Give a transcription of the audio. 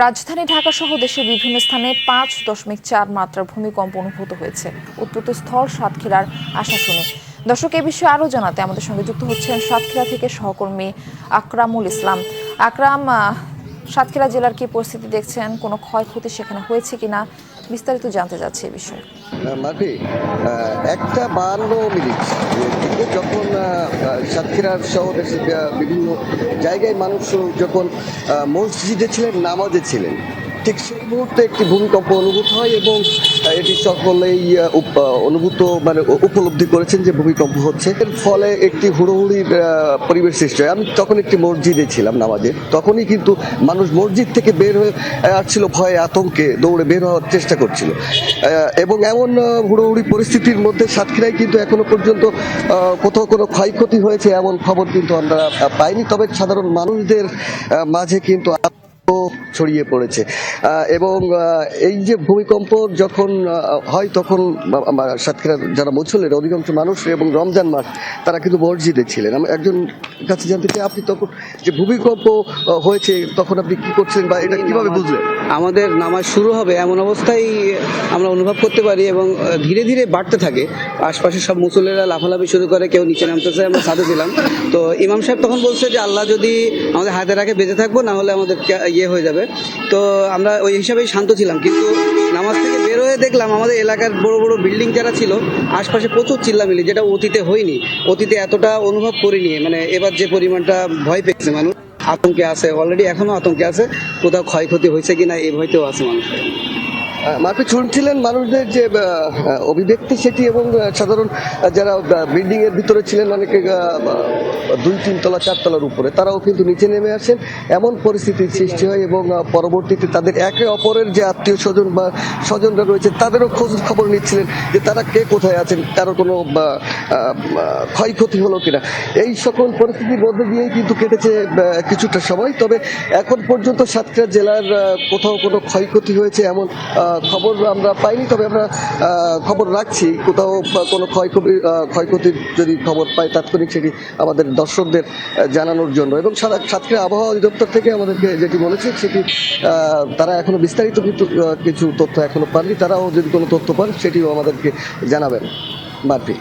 রাজধানী ঢাকা সহ দেশের বিভিন্ন স্থানে 5.4 মাত্রার ভূমিকম্প অনুভূত হয়েছে। উৎপত্তি স্থল সাতক্ষীরার আশাশুনি। দর্শক, এ বিষয়ে আরও জানাতে আমাদের সঙ্গে যুক্ত হচ্ছেন সাতক্ষীরা থেকে সহকর্মী আকরামুল ইসলাম। আকরাম, সাতক্ষীরা জেলার কি পরিস্থিতি দেখছেন? কোনো ক্ষয়ক্ষতি সেখানে হয়েছে কিনা, বিস্তারিত জানতে যাচ্ছে এই বিষয়ে। মাফি 1:52 যখন সাতক্ষীরার সহ দেশের বিভিন্ন জায়গায় মানুষ যখন মসজিদে ছিলেন, নামাজে ছিলেন, ঠিক সেই মুহূর্তে একটি ভূমিকম্প অনুভূত হয় এবং এটি সকলেই উপলব্ধি করেছেন যে ভূমিকম্প হচ্ছে। এর ফলে একটি হুড়োহুড়ির পরিবেশ সৃষ্টি হয়। আমি তখন একটি মসজিদে ছিলাম নামাজে, তখনই কিন্তু মানুষ মসজিদ থেকে বের হয়ে আসছিল, ভয়ে আতঙ্কে দৌড়ে বের হওয়ার চেষ্টা করছিল। এবং এমন হুড়োহুড়ি পরিস্থিতির মধ্যে সাতক্ষীরায় কিন্তু এখনো পর্যন্ত কোথাও কোনো ক্ষয়ক্ষতি হয়েছে এমন খবর কিন্তু আমরা পাইনি। তবে সাধারণ মানুষদের মাঝে কিন্তু ছড়িয়ে পড়েছে এবং এই যে ভূমিকম্প যখন হয় তখন সাতক্ষীরার যারা মুসল্লিরা অধিকাংশ মানুষ এবং রমজান মাস তারা কিন্তু মসজিদে ছিলেন। আমি একজন কাছে জানতে চাই, আপনি তখন যে ভূমিকম্প হয়েছে তখন আপনি কি করছিলেন বা এটা কিভাবে বুঝলেন? আমাদের নামাজ শুরু হবে এমন অবস্থায় আমরা অনুভব করতে পারি এবং ধীরে ধীরে বাড়তে থাকে। আশপাশে সব মুসল্লিরা লাফালাফি শুরু করে, কেউ নিচে নামতেছে, আমরা সাথে ছিলাম। তো ইমাম সাহেব তখন বলছে যে আল্লাহ যদি আমাদের হাতে রাখে বেঁচে থাকবো, না হলে আমাদের হয়ে যাবে। তো আমরা ওই হিসাবেই শান্ত ছিলাম, কিন্তু নামাজ থেকে বের হয়ে দেখলাম আমাদের এলাকার বড় বড় বিল্ডিং যারা ছিল আশপাশে প্রচুর চিল্লামিল্লি, যেটা অতীতে হয়নি, অতীতে এতটা অনুভব করিনি। মানে এবার যে পরিমাণটা ভয় পেয়েছে মানুষ, আতঙ্কে আছে, অলরেডি এখনো আতঙ্কে আছে, কোথাও ক্ষয়ক্ষতি হয়েছে কিনা এই ভয়তেও আছে মানুষ। মারপিট শুনছিলেন মানুষদের যে অভিব্যক্তি সেটি, এবং সাধারণ যারা বিল্ডিং এর ভিতরে ছিলেন, অনেকে 2-3 তলা 4 তলার উপরে, তারাও কিন্তু নিচে নেমে আসেন। এমন পরিস্থিতির সৃষ্টি হয় এবং পরবর্তীতে তাদের একে অপরের যে আত্মীয় স্বজন বা স্বজনরা রয়েছে তাদেরও খোঁজ খবর নিচ্ছিলেন যে তারা কে কোথায় আছেন, কারো কোনো ক্ষয়ক্ষতি হলো কিনা। এই সকল পরিস্থিতির মধ্যে দিয়েই কিন্তু কেটেছে কিছুটা সময়। তবে এখন পর্যন্ত সাতক্ষীরা জেলার কোথাও কোনো ক্ষয়ক্ষতি হয়েছে এমন খবর আমরা পাইনি। তবে আমরা খবর রাখছি, কোথাও কোনো ক্ষয়ক্ষতির যদি খবর পাই তাৎক্ষণিক সেটি আমাদের দর্শকদের জানানোর জন্য। এবং সাতক্ষীরা আবহাওয়া অধিদপ্তর থেকে আমাদেরকে যেটি বলেছে সেটি তারা এখনো বিস্তারিত কিছু তথ্য এখনো পাননি। তারাও যদি কোনো তথ্য পান সেটিও আমাদেরকে জানাবেন। মারফি।